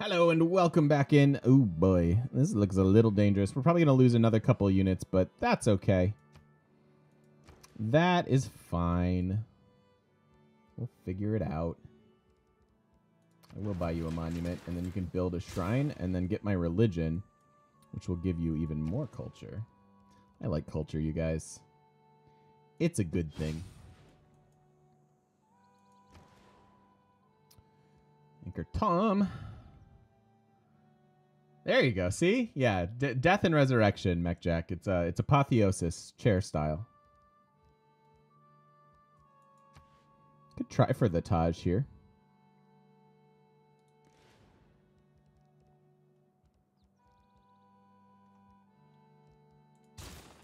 Hello and welcome back in. Oh boy, this looks a little dangerous. We're probably going to lose another couple of units, but that's okay. That is fine. We'll figure it out. I will buy you a monument, and then you can build a shrine, and then get my religion, which will give you even more culture. I like culture, you guys. It's a good thing. Anchor Tom. There you go. See? Yeah. Death and Resurrection, Mech Jack. It's apotheosis, chair style. Could try for the Taj here.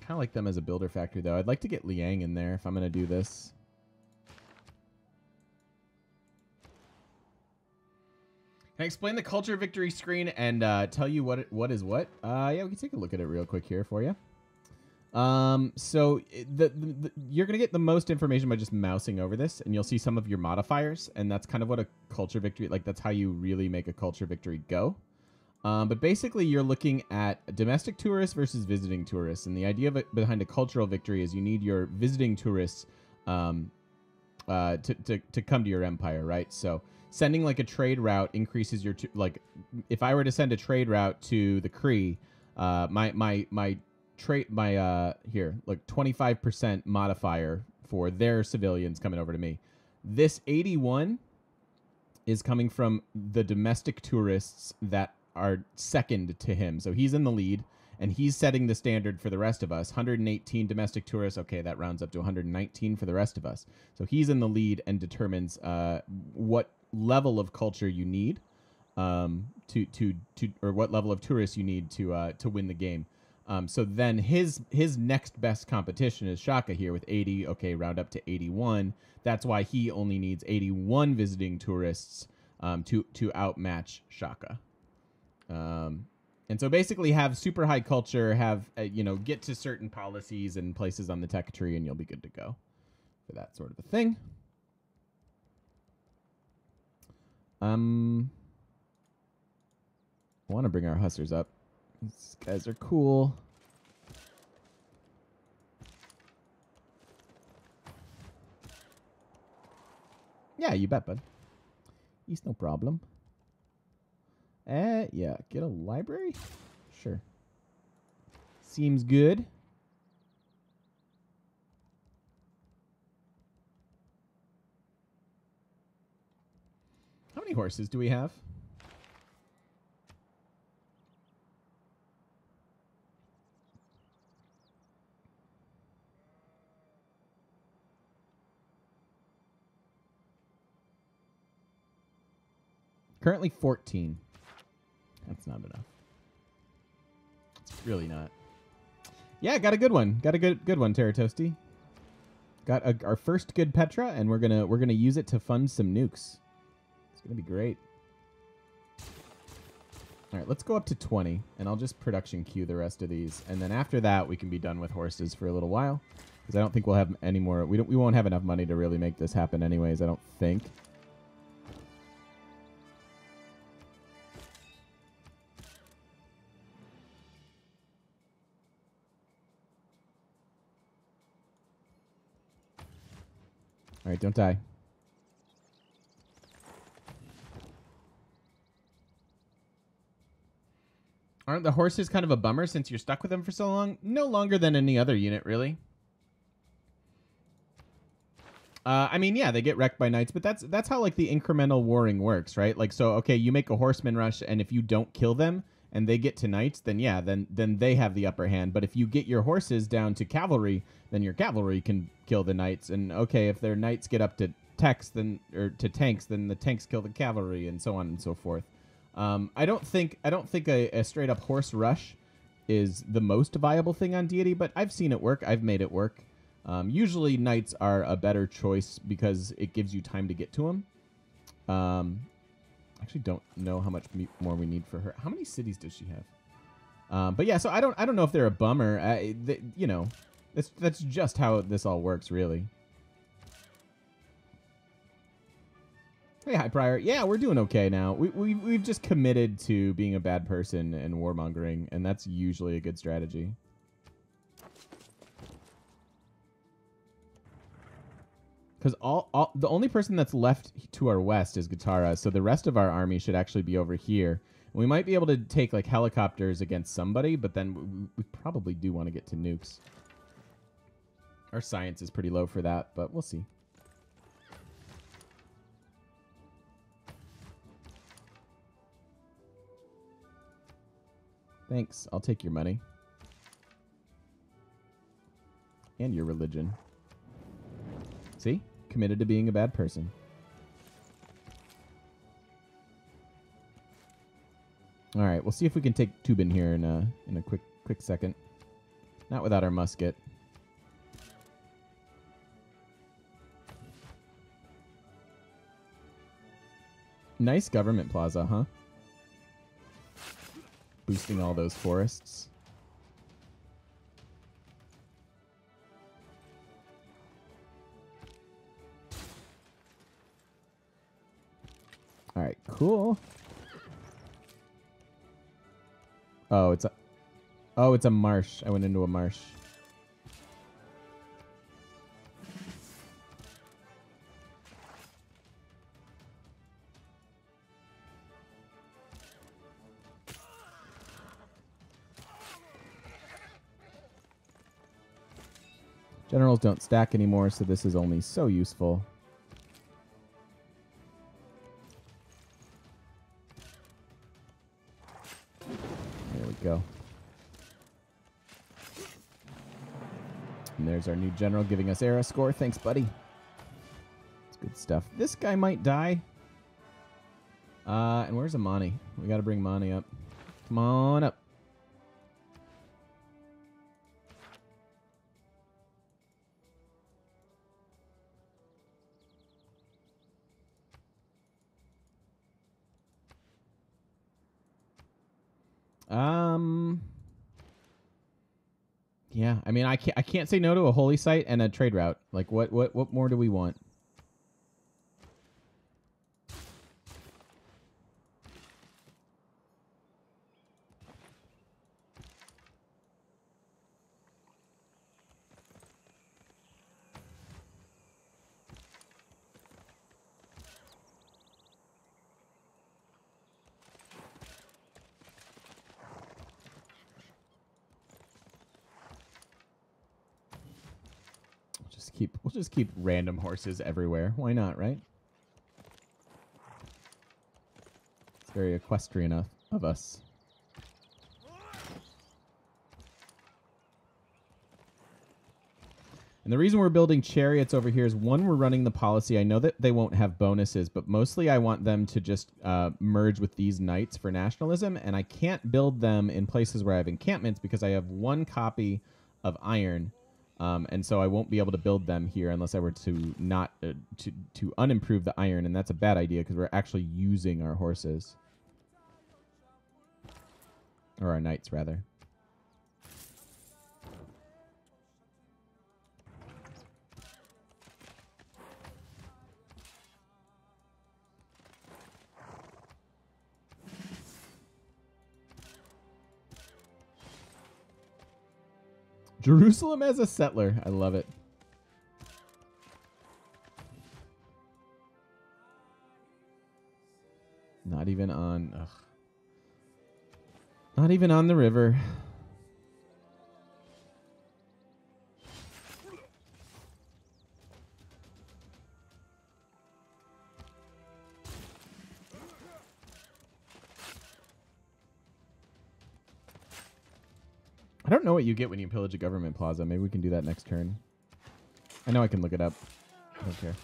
Kind of like them as a builder factory, though. I'd like to get Liang in there if I'm going to do this. Can I explain the culture victory screen and tell you what is what? Yeah, we can take a look at it real quick here for you. So you're going to get the most information by just mousing over this, and you'll see some of your modifiers, and that's kind of what a culture victory, like that's how you really make a culture victory go. But basically, you're looking at domestic tourists versus visiting tourists, and the idea of it behind a cultural victory is you need your visiting tourists to come to your empire, right? So sending like a trade route increases your like if I were to send a trade route to the Cree, my here like 25% modifier for their civilians coming over to me. This 81 is coming from the domestic tourists that are second to him. So he's in the lead, and he's setting the standard for the rest of us. 118 domestic tourists. Okay, that rounds up to 119 for the rest of us. So he's in the lead and determines what level of culture you need or what level of tourists you need to win the game. So then his next best competition is Shaka here with 80. Okay, round up to 81. That's why he only needs 81 visiting tourists to outmatch Shaka. And so basically have super high culture, have, get to certain policies and places on the tech tree, and you'll be good to go for that sort of a thing. I want to bring our hustlers up. These guys are cool. Yeah, you bet, bud. It's no problem. Yeah, get a library? Sure. Seems good. How many horses do we have? Currently 14. That's not enough. It's really not. Yeah, got a good one. Got a good one, Terratoasty. Got our first good Petra, and we're gonna use it to fund some nukes. It's gonna be great. All right, let's go up to 20, and I'll just production queue the rest of these, and then after that we can be done with horses for a little while, because I don't think we'll have any more. We won't have enough money to really make this happen, anyways. I don't think. All right, don't die. Aren't the horses kind of a bummer since you're stuck with them for so long? No longer than any other unit, really. I mean, yeah, they get wrecked by knights, but that's how like the incremental warring works, right? Like, so okay, you make a horseman rush, and if you don't kill them and they get to knights, then yeah, then they have the upper hand. But if you get your horses down to cavalry, then your cavalry can kill the knights. And okay, if their knights get up to tanks, then the tanks kill the cavalry, and so on and so forth. I don't think a straight up horse rush is the most viable thing on Deity, but I've seen it work. I've made it work. Usually knights are a better choice because it gives you time to get to them. Actually don't know how much more we need for her. How many cities does she have? But yeah, so I don't know if they're a bummer. That's just how this all works, really. Hey, High Prior. Yeah, we're doing okay now. We've just committed to being a bad person and warmongering, and that's usually a good strategy. Because the only person that's left to our west is Guitarra, so the rest of our army should actually be over here. We might be able to take like helicopters against somebody, but then we probably do want to get to nukes. Our science is pretty low for that, but we'll see. Thanks. I'll take your money. And your religion. See? Committed to being a bad person. All right, we'll see if we can take Tubin here in a quick second. Not without our musket. Nice government plaza, huh? Boosting all those forests. All right, cool. Oh, it's a marsh. I went into a marsh. Generals don't stack anymore, so this is only so useful. There we go. And there's our new general giving us era score. Thanks, buddy. It's good stuff. This guy might die. And where's Amani? We got to bring Mani up. Come on up. Yeah, I mean, I can't say no to a holy site and a trade route. Like, what more do we want? We'll just keep random horses everywhere. Why not, right? It's very equestrian of us. And the reason we're building chariots over here is, one, we're running the policy. I know that they won't have bonuses, but mostly I want them to just merge with these knights for nationalism, and I can't build them in places where I have encampments because I have one copy of iron. And so I won't be able to build them here unless I were to not to unimprove the iron, and that's a bad idea because we're actually using our horses, or our knights rather. Jerusalem as a settler. I love it. Not even on... Ugh. Not even on the river. I don't know what you get when you pillage a government plaza. Maybe we can do that next turn. I know I can look it up. I don't care.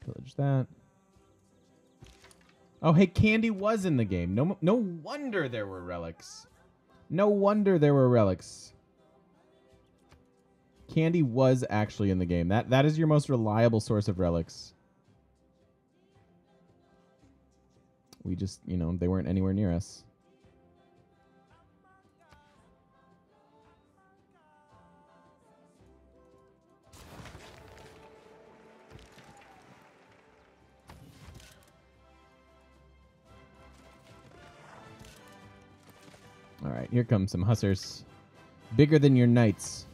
Pillage that. Oh, hey, candy was in the game. No wonder there were relics. No wonder there were relics. Candy was actually in the game. That is your most reliable source of relics. We just, you know, they weren't anywhere near us. All right, here come some hussars. Bigger than your knights.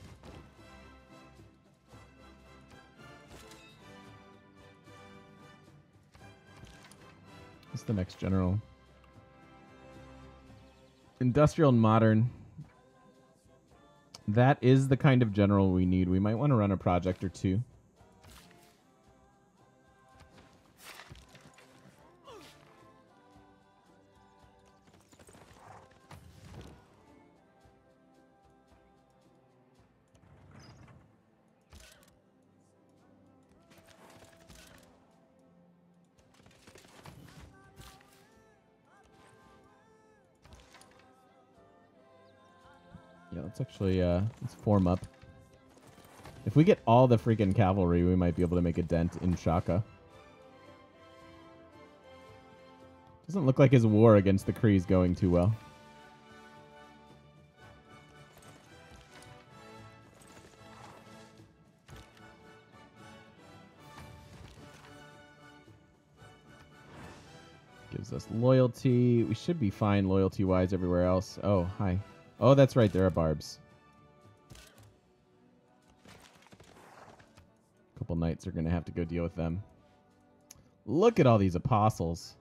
What's the next general? Industrial and modern. That is the kind of general we need. We might want to run a project or two. Yeah, let's actually let's form up. If we get all the freaking cavalry, we might be able to make a dent in Shaka. Doesn't look like his war against the Kree's going too well. Gives us loyalty. We should be fine loyalty-wise everywhere else. Oh, hi. Oh, that's right. There are barbs. A couple knights are going to have to go deal with them. Look at all these apostles.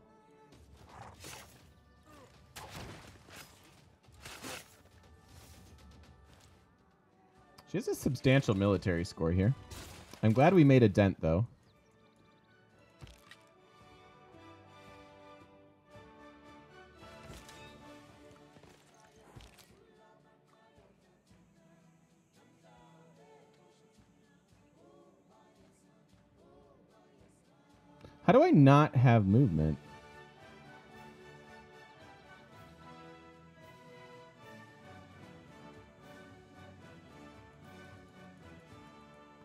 She has a substantial military score here. I'm glad we made a dent, though. How do I not have movement?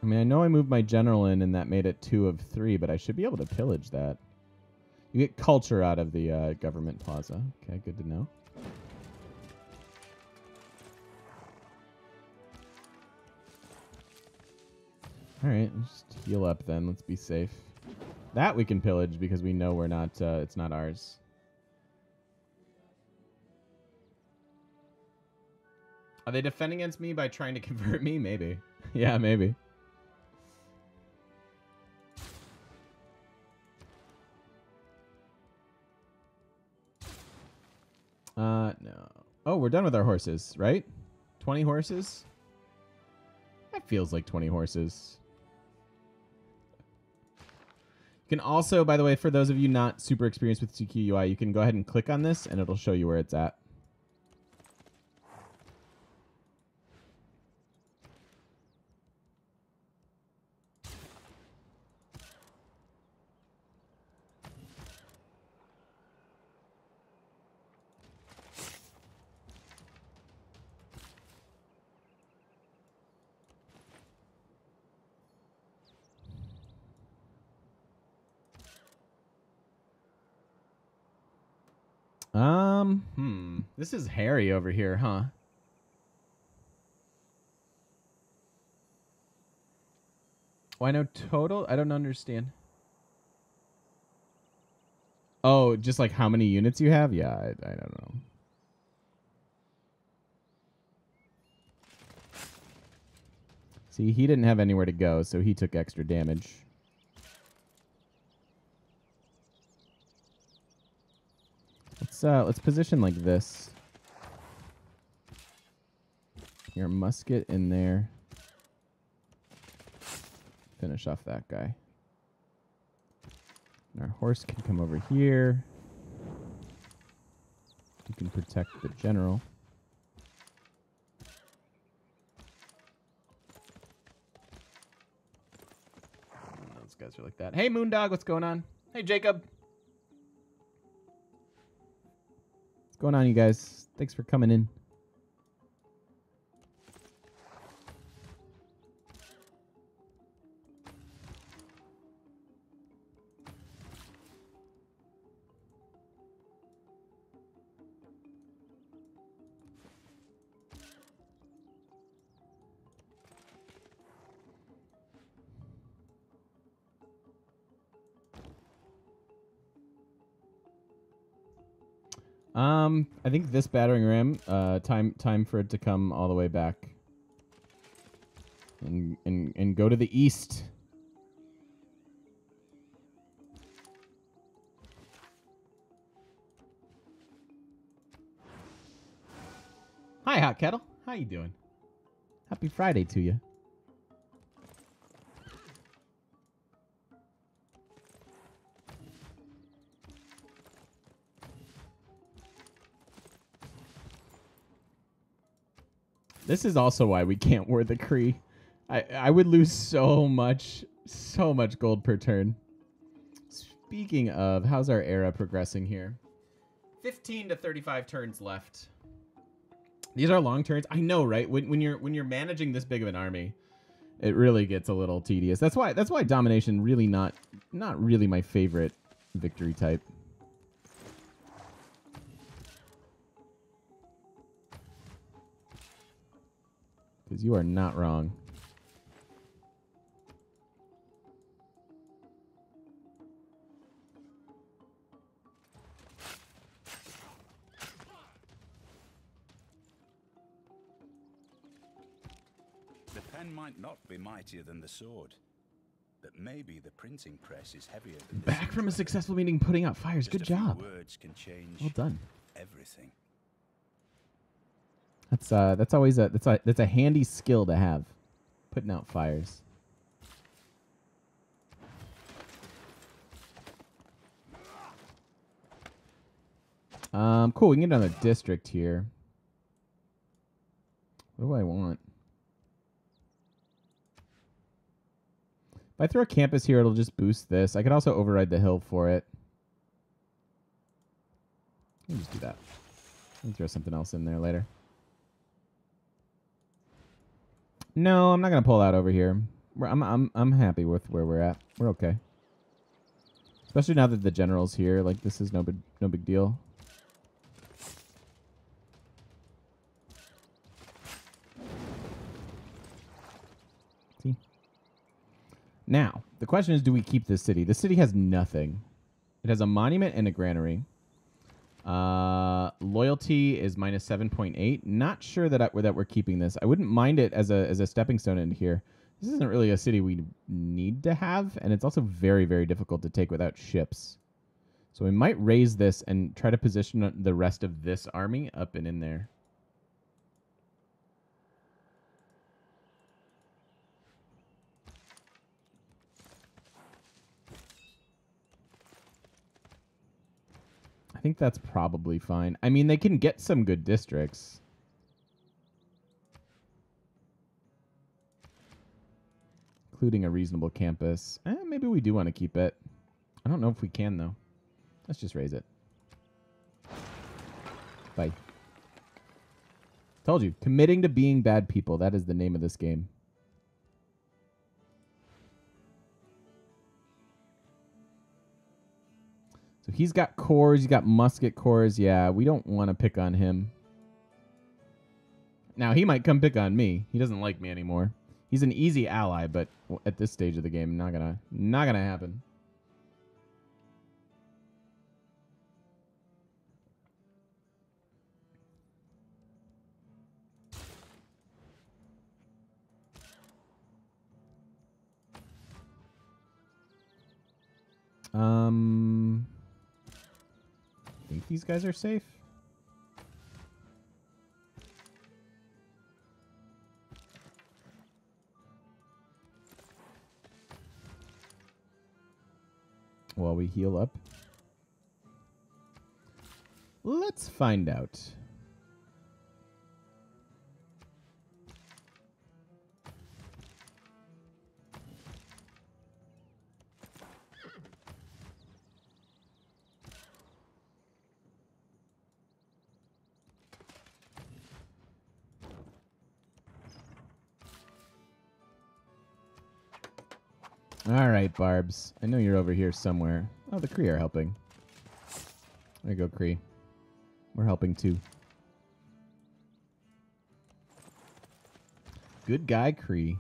I mean, I know I moved my general in and that made it 2 of 3, but I should be able to pillage that. You get culture out of the government plaza. Okay, good to know. All right, let's just heal up then. Let's be safe. That we can pillage because we know we're not. It's not ours. Are they defending against me by trying to convert me? Maybe. Yeah, maybe. No. Oh, we're done with our horses, right? 20 horses? That feels like 20 horses. You can also, by the way, for those of you not super experienced with CQUI, you can go ahead and click on this and it'll show you where it's at. This is hairy over here, huh? Why no total? I don't understand. Oh, just like how many units you have? Yeah, I don't know. See, he didn't have anywhere to go, so he took extra damage. Let's position like this. Your musket in there. Finish off that guy. And our horse can come over here. You can protect the general. Those guys are like that. Hey, Moondog, what's going on? Hey, Jacob. What's going on, you guys? Thanks for coming in. I think this battering ram, time for it to come all the way back. And go to the east. Hi, Hot Kettle. How you doing? Happy Friday to you. This is also why we can't ward the Kree. I would lose so much gold per turn. Speaking of, how's our era progressing here? 15 to 35 turns left. These are long turns. I know, right? When you're managing this big of an army, it really gets a little tedious. That's why domination really not really my favorite victory type. Because you are not wrong. The pen might not be mightier than the sword, but maybe the printing press is heavier than the Back from a successful meeting, putting out fires. Good job. Words can change. Well done. Everything. That's always that's a handy skill to have, putting out fires. Cool. We can get another district here. What do I want? If I throw a campus here, it'll just boost this. I could also override the hill for it. Let me just do that. Let me throw something else in there later. No, I'm not gonna pull out over here. I'm happy with where we're at. We're okay. Especially now that the general's here. Like, this is no big deal. See? Now, the question is, do we keep this city? The city has nothing. It has a monument and a granary. Loyalty is minus 7.8. Not sure that we're keeping this. I wouldn't mind it as a stepping stone into here. This isn't really a city we need to have, and it's also very, very difficult to take without ships. So we might raise this and try to position the rest of this army up and in there. I think that's probably fine. I mean, they can get some good districts. Including a reasonable campus. Maybe we do want to keep it. I don't know if we can, though. Let's just raise it. Bye. Told you. Committing to being bad people. That is the name of this game. So he's got cores. He's got musket cores. Yeah, we don't want to pick on him. Now, he might come pick on me. He doesn't like me anymore. He's an easy ally, but at this stage of the game, not gonna happen. I think these guys are safe. While we heal up. Let's find out. All right, Barbs. I know you're over here somewhere. Oh, the Kree are helping. There you go, Kree. We're helping too. Good guy, Kree.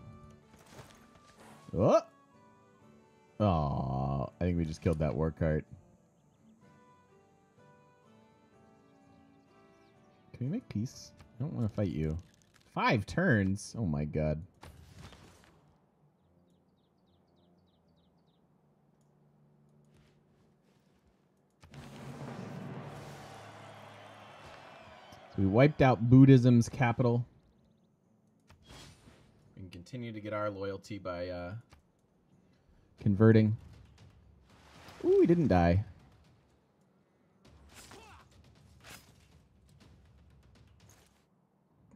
Oh! Aw, I think we just killed that war cart. Can we make peace? I don't want to fight you. 5 turns? Oh my god. So we wiped out Buddhism's capital. We can continue to get our loyalty by converting. Ooh, he didn't die.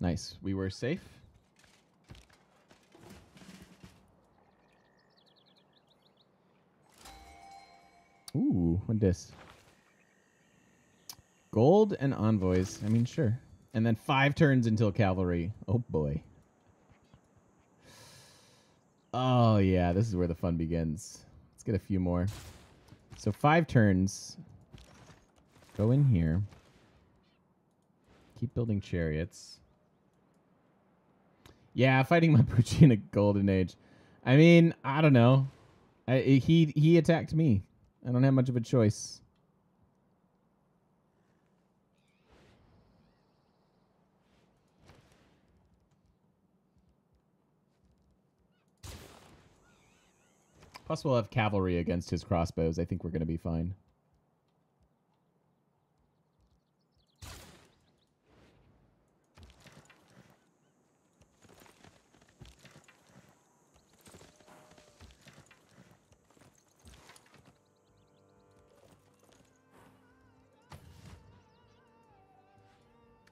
Nice. We were safe. Ooh, what this? Gold and envoys. I mean, sure. And then 5 turns until cavalry. Oh, boy. Oh, yeah. This is where the fun begins. Let's get a few more. So 5 turns. Go in here. Keep building chariots. Yeah, fighting Mapuche in a golden age. I mean, I don't know. He attacked me. I don't have much of a choice. Plus, we'll have cavalry against his crossbows. I think we're going to be fine.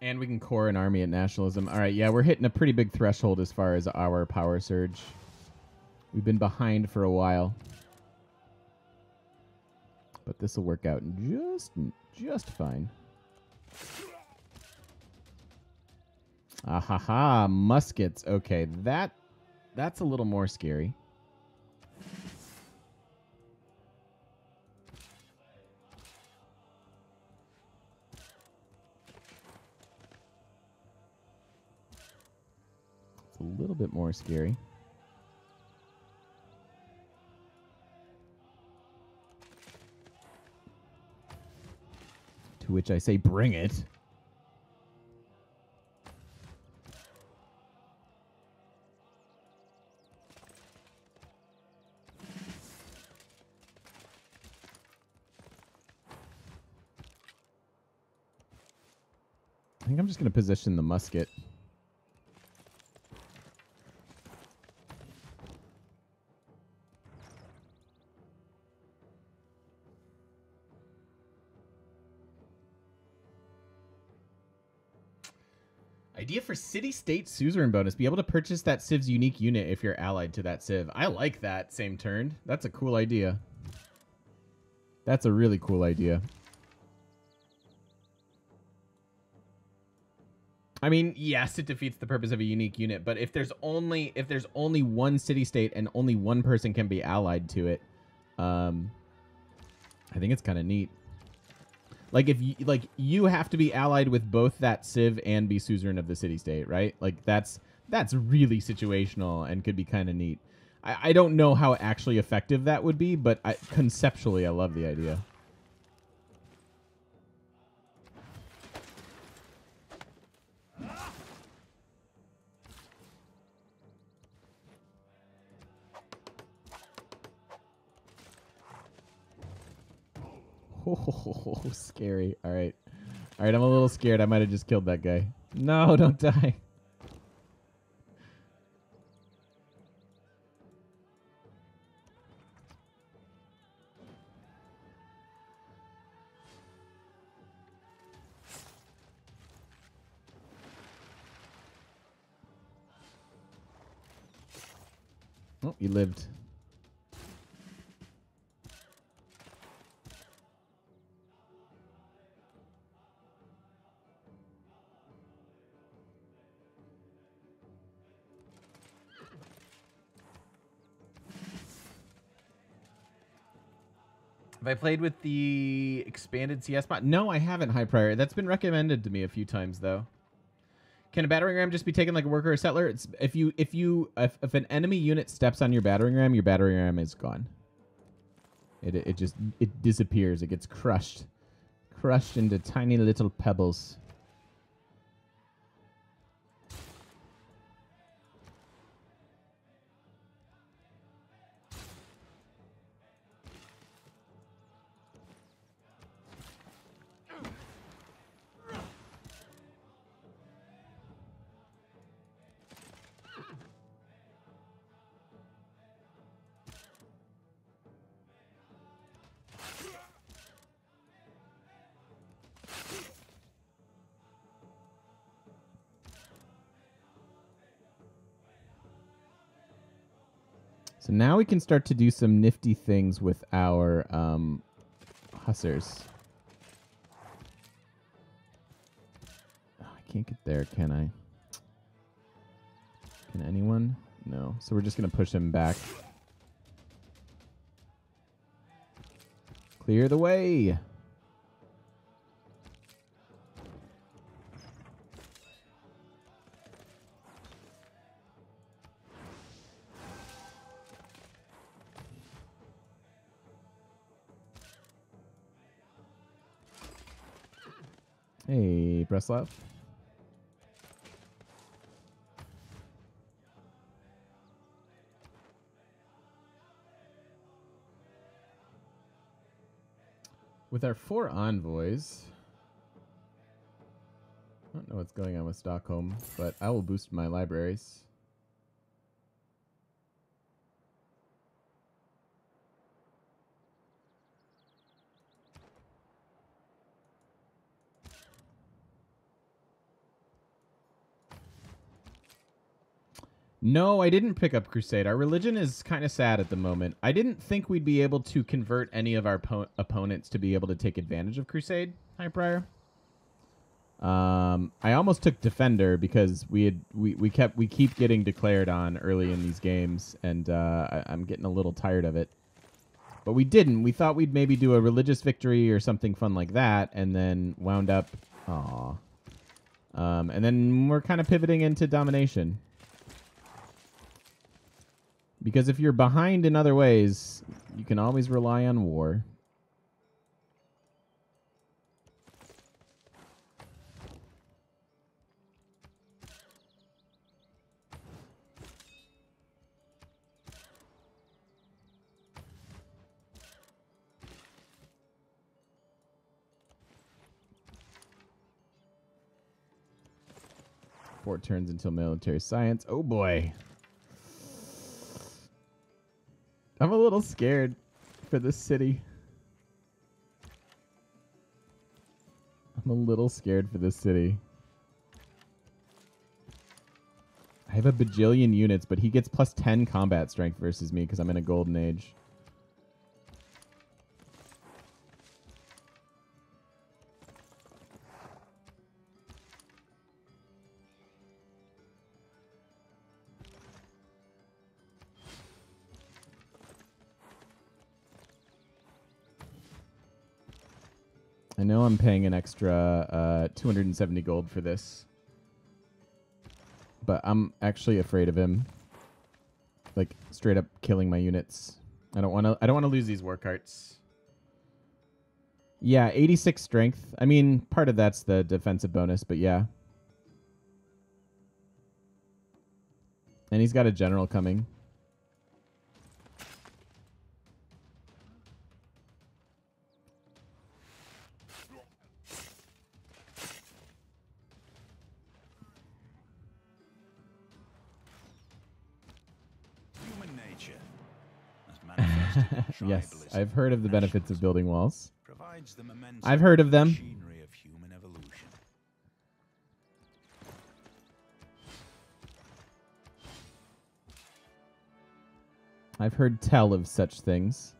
And we can core an army at nationalism. All right, yeah, we're hitting a pretty big threshold as far as our power surge. We've been behind for a while. But this will work out just fine. Ahaha, muskets. Okay, that's a little more scary. It's a little bit more scary. To which I say, bring it. I think I'm just going to position the musket. Idea for city-state suzerain bonus. Be able to purchase that civ's unique unit if you're allied to that civ. I like that same turn. That's a cool idea. That's a really cool idea. I mean, yes, it defeats the purpose of a unique unit, but if there's only one city-state and only one person can be allied to it, I think it's kind of neat. Like if you have to be allied with both that civ and be suzerain of the city-state, right? Like that's really situational and could be kind of neat. I don't know how actually effective that would be, but conceptually I love the idea. Oh, scary. All right. All right, I'm a little scared. I might have just killed that guy. No, don't die. Oh, you lived. Have I played with the expanded CS mod? No, I haven't, High Prior. That's been recommended to me a few times, though. Can a battering ram just be taken like a worker or settler? It's if an enemy unit steps on your battering ram is gone. It just disappears. It gets crushed into tiny little pebbles. So now we can start to do some nifty things with our hussars. Oh, I can't get there, can I? Can anyone? No. So we're just going to push him back. Clear the way. Hey, Breslov. With our 4 envoys, I don't know what's going on with Stockholm, but I will boost my libraries. No, I didn't pick up Crusade. Our religion is kind of sad at the moment. I didn't think we'd be able to convert any of our opponents to be able to take advantage of Crusade, High Prior. I almost took Defender because we keep getting declared on early in these games, and I'm getting a little tired of it. But we didn't. We thought we'd maybe do a religious victory or something fun like that, and then wound up. Aw. And then we're kind of pivoting into domination. Because if you're behind in other ways, you can always rely on war. Four turns until military science. Oh boy. I'm a little scared for this city. I'm a little scared for this city. I have a bajillion units, but he gets plus 10 combat strength versus me because I'm in a golden age. I know I'm paying an extra 270 gold for this, but I'm actually afraid of him. Like straight up killing my units. I don't want to lose these war carts. Yeah, 86 strength. I mean, part of that's the defensive bonus, but yeah. And he's got a general coming. Yes, I've heard of the benefits of building walls. I've heard of them. I've heard tell of such things.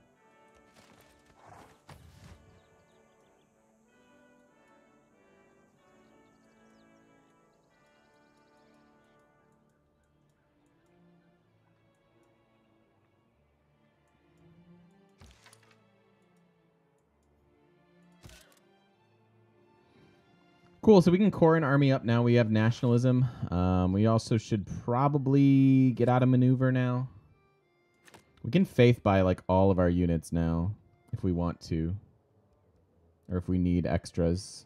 Cool, so we can core an army up now. We have nationalism. We also should probably get out of maneuver now. We can faith buy like all of our units now if we want to. Or if we need extras.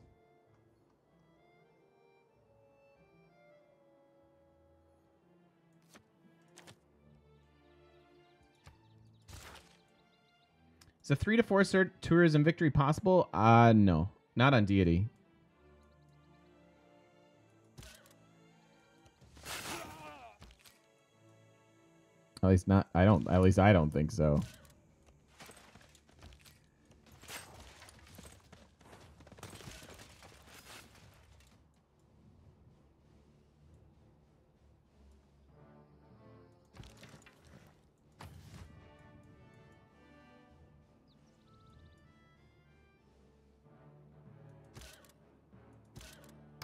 Is a 3 to 4 tourism victory possible? No. Not on Deity. At least not. At least I don't think so.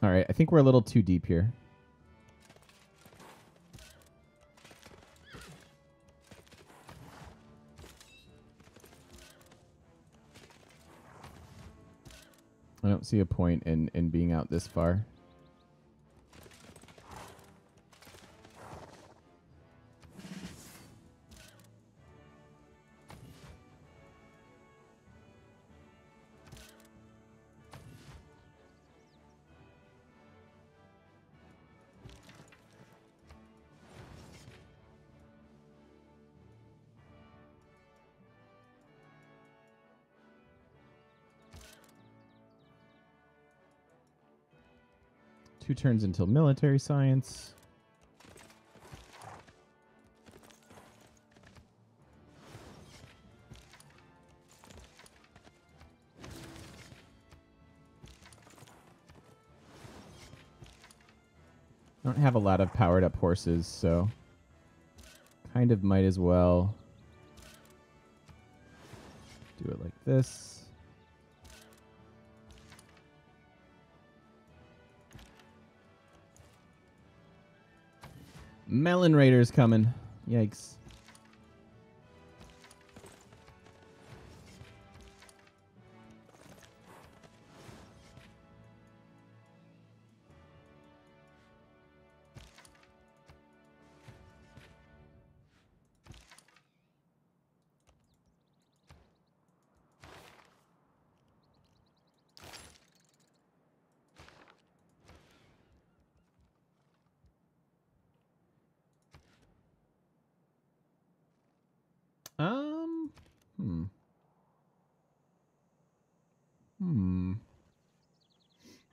All right, I think we're a little too deep here. I don't see a point in being out this far. Two turns until military science. I don't have a lot of powered up horses, so kind of might as well do it like this. Melon Raiders coming. Yikes.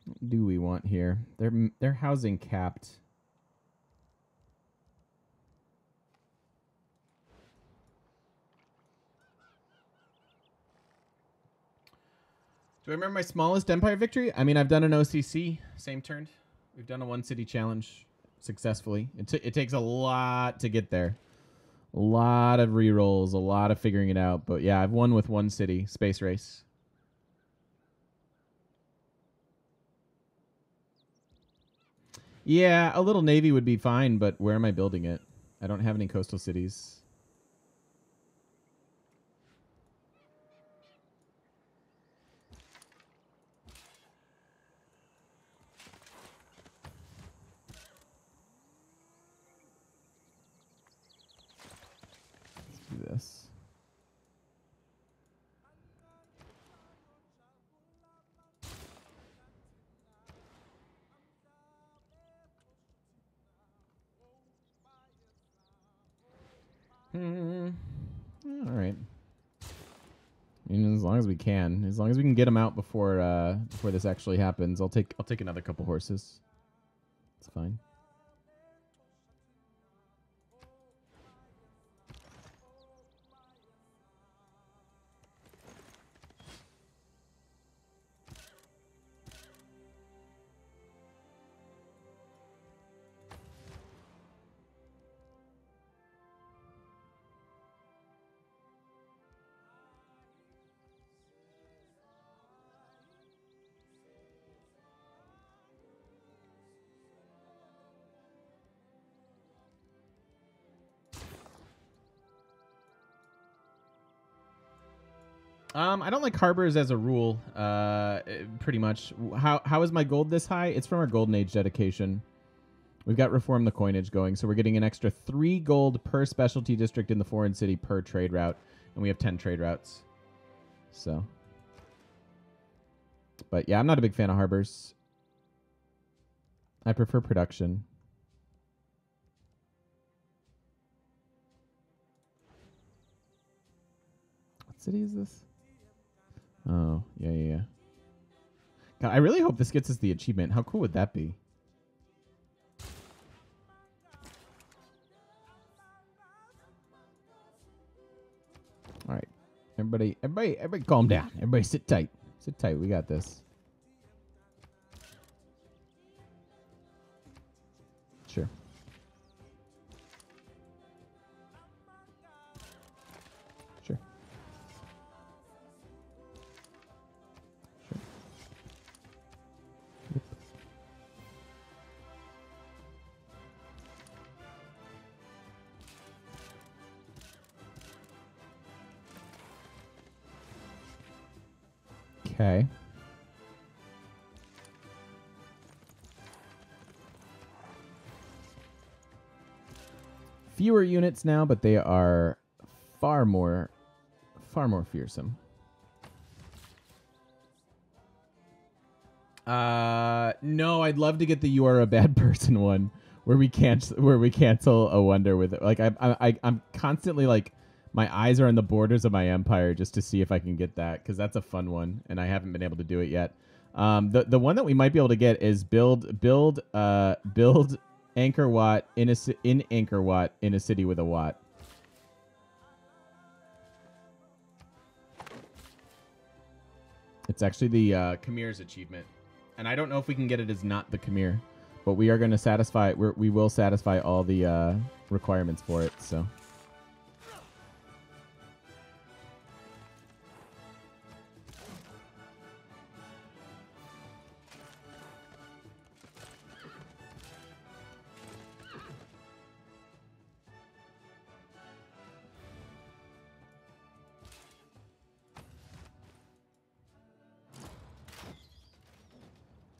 What do we want here? They're housing capped. Do I remember my smallest Empire victory? I mean, I've done an OCC, same turn. We've done a one city challenge successfully. It takes a lot to get there. A lot of rerolls, a lot of figuring it out. But yeah, I've won with one city, Space Race. Yeah, a little navy would be fine, but where am I building it? I don't have any coastal cities. Let's do this. All right. I mean, as long as we can get them out before this actually happens, I'll take another couple horses. It's fine. I don't like harbors as a rule, pretty much. How is my gold this high? It's from our Golden Age dedication. We've got Reform the Coinage going, so we're getting an extra 3 gold per specialty district in the foreign city per trade route, and we have 10 trade routes. So, but yeah, I'm not a big fan of harbors. I prefer production. What city is this? Oh, yeah. God, I really hope this gets us the achievement. How cool would that be? All right. Everybody calm down. Everybody sit tight. Sit tight. We got this. Sure. Sure. Sure. Yep. Okay. Fewer units now, but they are far more fearsome. No, I'd love to get the "You Are a Bad Person" one, where we cancel a wonder with it. Like I'm constantly like, my eyes are on the borders of my empire just to see if I can get that, because that's a fun one, and I haven't been able to do it yet. The one that we might be able to get is build Anchor Wat in Anchor Wat in a city with a Wat. It's actually the Khamir's achievement. And I don't know if we can get it as not the Khamir, but we are going to satisfy. We will satisfy all the requirements for it. So.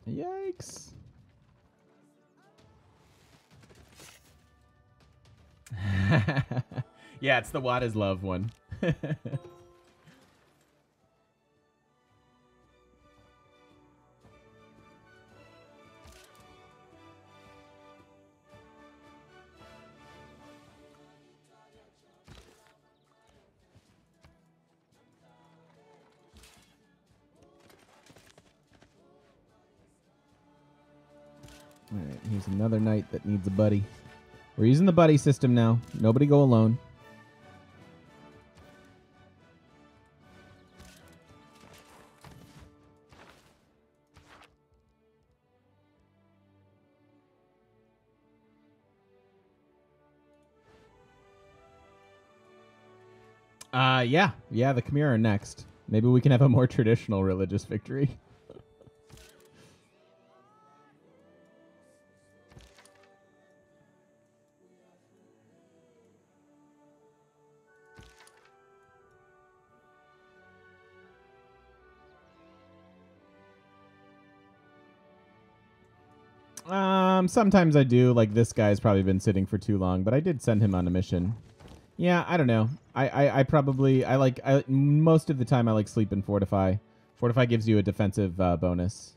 Yikes. Yeah, it's the What is Love one. Alright, here's another knight that needs a buddy. We're using the buddy system now. Nobody go alone. Yeah. Yeah, the Khmer are next. Maybe we can have a more traditional religious victory. Sometimes I do. Like, this guy's probably been sitting for too long, but I did send him on a mission. Yeah, I don't know. I probably most of the time I like sleep and fortify. Fortify gives you a defensive bonus.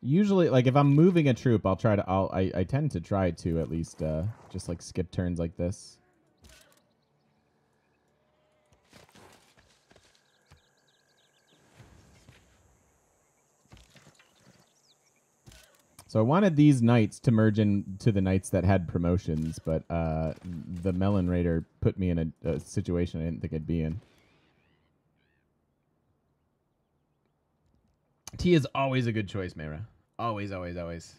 Usually, like, if I'm moving a troop, I tend to try to at least just like skip turns like this. So I wanted these knights to merge into the knights that had promotions, but the Melon Raider put me in a situation I didn't think I'd be in. T is always a good choice, Mera. Always, always, always.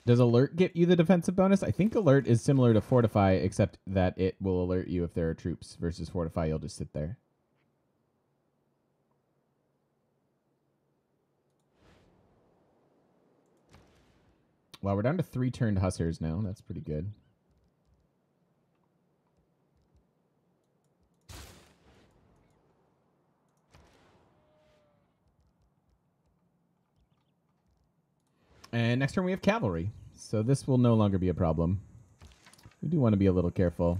Does Alert get you the defensive bonus? I think Alert is similar to Fortify, except that it will alert you if there are troops, versus Fortify, you'll just sit there. Well, we're down to 3 turned Hussars now. That's pretty good. And next turn we have Cavalry. So this will no longer be a problem. We do want to be a little careful.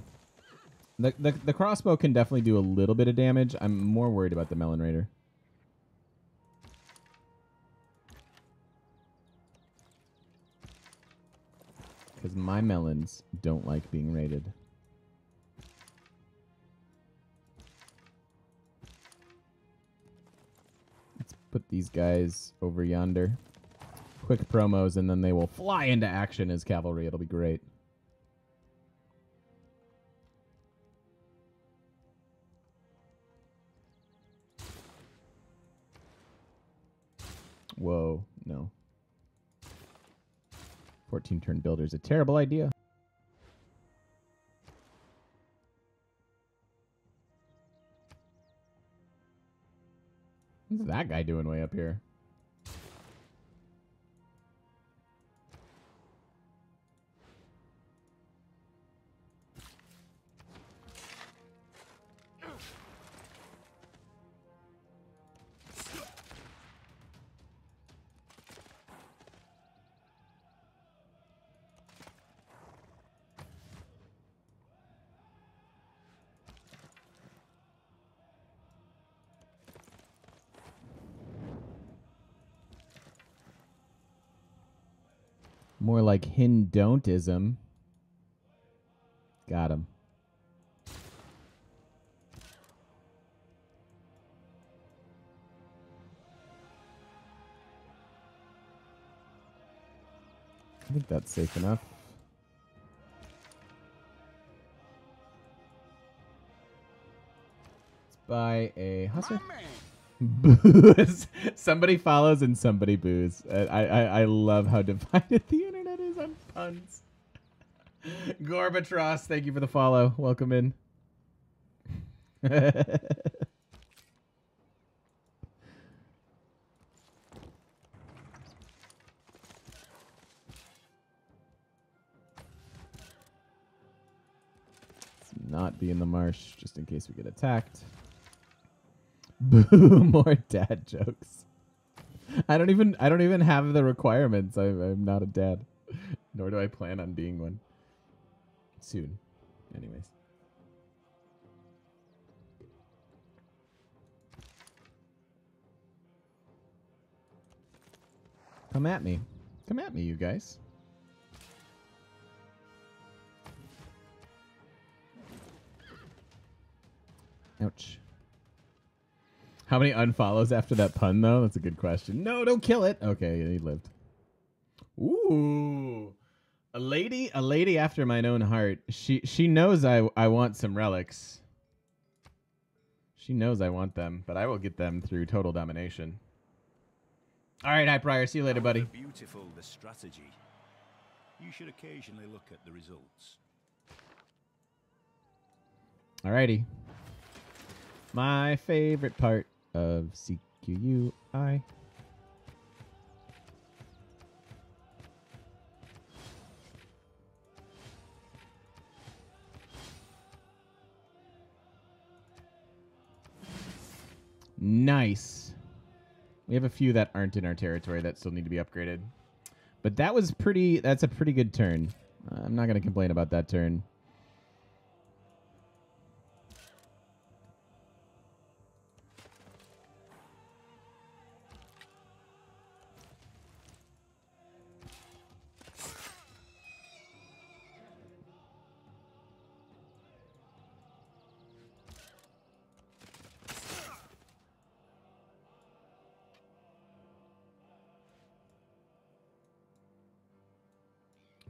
The crossbow can definitely do a little bit of damage. I'm more worried about the Melon Raider. Because my melons don't like being raided. Let's put these guys over yonder. Quick promos, and then they will fly into action as cavalry. It'll be great. Whoa, no. 14 turn builder is a terrible idea. What's that guy doing way up here? More like Hindontism. Got him. I think that's safe enough. Let's buy a hussar. Boos. Somebody follows and somebody boos. I love how divided the internet is on puns. Gorbatros, thank you for the follow. Welcome in. It's not be in the marsh, just in case we get attacked. Boo! More dad jokes. I don't even have the requirements. I'm not a dad, nor do I plan on being one. Soon, anyways. Come at me, you guys. Ouch. How many unfollows after that pun, though? That's a good question. No, don't kill it. Okay, he lived. Ooh. A lady after mine own heart. She knows I want some relics. She knows I want them, but I will get them through total domination. All right, High Prior. See you later, buddy. Beautiful the strategy. You should occasionally look at the results. Alrighty. My favorite part of CQUI. Nice. We have a few that aren't in our territory that still need to be upgraded. But that was that's a pretty good turn. I'm not going to complain about that turn.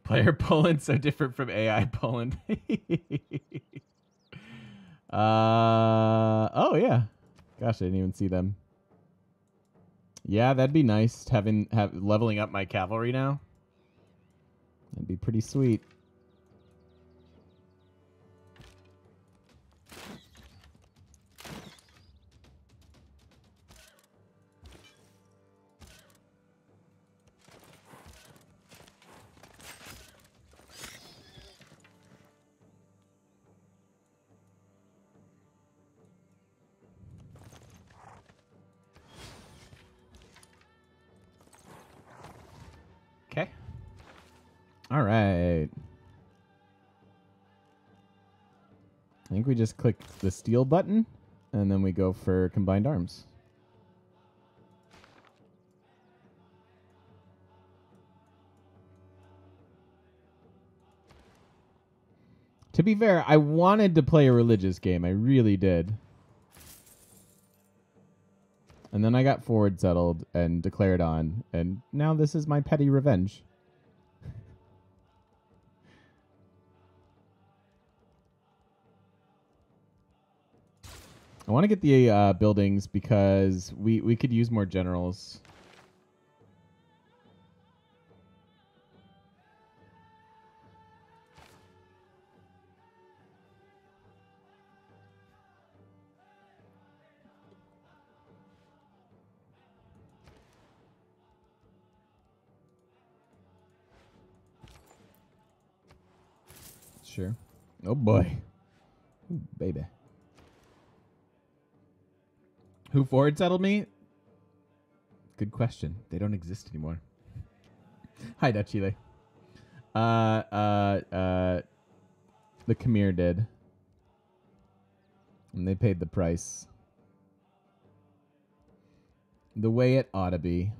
Player Poland so different from AI Poland. Oh yeah. Gosh, I didn't even see them. Yeah, that'd be nice leveling up my cavalry now. That'd be pretty sweet. Okay. All right. I think we just click the steel button, and then we go for combined arms. To be fair, I wanted to play a religious game. I really did. And then I got forward settled and declared on, and now this is my petty revenge. I want to get the buildings because we could use more generals. Sure. Oh boy. Ooh, baby. Who forward settled me? Good question. They don't exist anymore. Hi, Dutchile. The Khmer did. And they paid the price. The way it ought to be.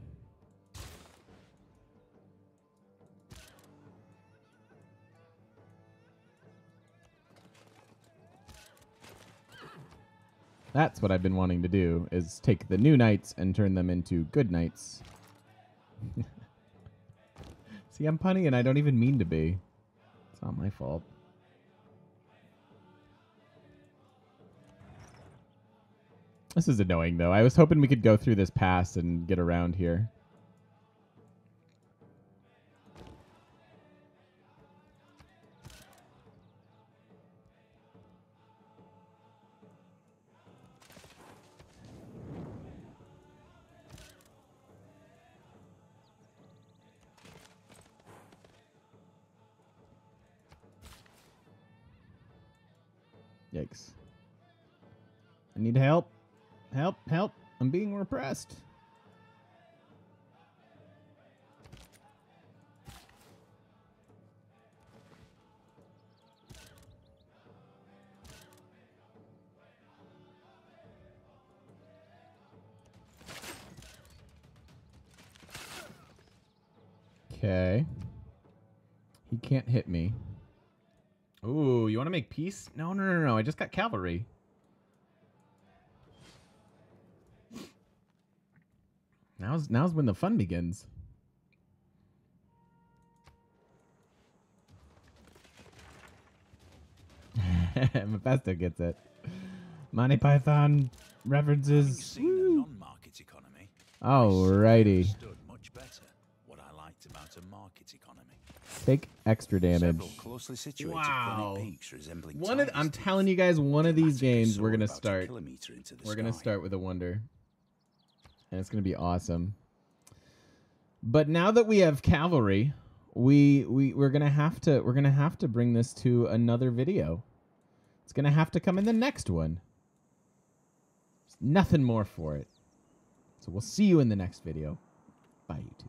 That's what I've been wanting to do, is take the new knights and turn them into good knights. See, I'm punny and I don't even mean to be. It's not my fault. This is annoying, though. I was hoping we could go through this pass and get around here. Yikes. I need help. Help, help. I'm being repressed. Okay. He can't hit me. Ooh, you want to make peace? No, no, no, no. I just got cavalry. Now's when the fun begins. Mephisto gets it. Monty Python references. Seen a non-market economy. Alrighty. Understood much better what I liked about a market economy. Take extra damage. Several closely situated Wow. granite peaks resembling I'm tigers' telling you guys, one of these dramatically games we're soar gonna about a start. kilometer into the We're gonna sky. start with a wonder, and it's gonna be awesome. But now that we have cavalry, we're gonna have to bring this to another video. It's gonna have to come in the next one. There's nothing more for it. So we'll see you in the next video. Bye, YouTube.